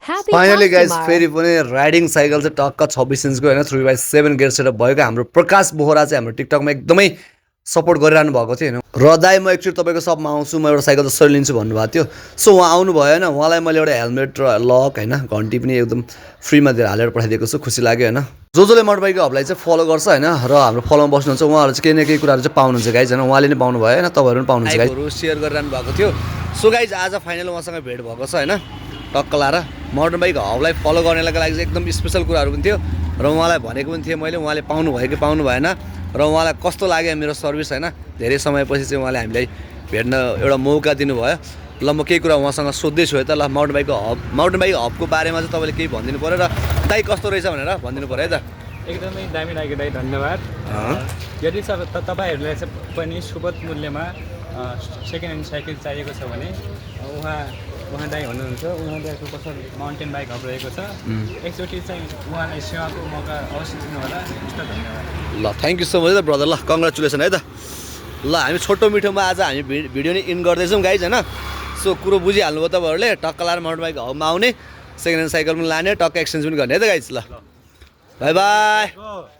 finally guys फेरि पनि riding cycle चाहिँ टक्क 26 इन्चको होइन 3/7 गियर सेटअप भएको हाम्रो प्रकाश बोहरा चाहिँ हाम्रो टिकटकमा एकदमै सपोर्ट गरिरहनु भएको थियो होइन र दाइ म एकचोटि तपाईँको सबमा आउँछु म एउटा साइकल जसरी लिन्छु भन्नुभएको थियो सो उहाँ आउनुभयो होइन उहाँलाई मैले एउटा हेलमेट र लक होइन घन्टी पनि एकदम फ्रीमा दिएर हालेर पठाइदिएको छु खुसी लाग्यो होइन जसले मोटर बाइकको हबलाई चाहिँ फलो गर्छ होइन र हाम्रो फलोमा बस्नुहुन्छ उहाँहरू चाहिँ केही न केही कुराहरू चाहिँ पाउनुहुन्छ गाइज होइन उहाँले नै पाउनुभयो होइन तपाईँहरू पनि पाउनुहुन्छ गाइजहरू सेयर गरिरहनु भएको थियो सो गाइज आज फाइनल उहाँसँग भेट भएको छ होइन टक्क लाएर मोटर बाइक हबलाई फलो गर्नेको लागि चाहिँ एकदम स्पेसल कुराहरू पनि थियो र उहाँलाई भनेको पनि थिएँ मैले उहाँले पाउनुभयो कि पाउनु भएन र उहाँलाई कस्तो लाग्यो मेरो सर्भिस होइन धेरै समयपछि चाहिँ उहाँले हामीलाई भेट्न एउटा मौका दिनुभयो ल म केही कुरा उहाँसँग सोध्दैछु है त ल माउन्टेन बाइक हबको बारेमा चाहिँ तपाईँले केही भनिदिनु पऱ्यो र दाइ कस्तो रहेछ भनेर भनिदिनु पऱ्यो है त एकदमै दामी लाग्यो दाइ धन्यवाद यदि तपाईँहरूलाई चाहिँ पनि सुपथ मूल्यमा सेकेन्ड ह्यान्ड साइकल चाहिएको छ भने उहाँ दाइ हुनुहुन्छ उहाँ दाइको कसो माउन्टेन बाइक हब रहेको छ एकचोटि चाहिँ उहाँलाई सेवाको मौका अवश्य दिनु होला धन्यवाद ल थ्याङ्क यू सो मच है त ब्रदर ल कङ्ग्रेचुलेसन है त ल हामी छोटो मिठोमा आज हामी भिडियो नै इन गर्दैछौँ गाइज होइन सो कुरो बुझिहाल्नुभयो तपाईँहरूले टक्क लाएर मोटर बाइक हबमा आउने सेकेन्ड ह्यान्ड साइकल पनि लाने टक्क एक्सचेन्ज पनि गर्ने है त गाइज ल बाई बाई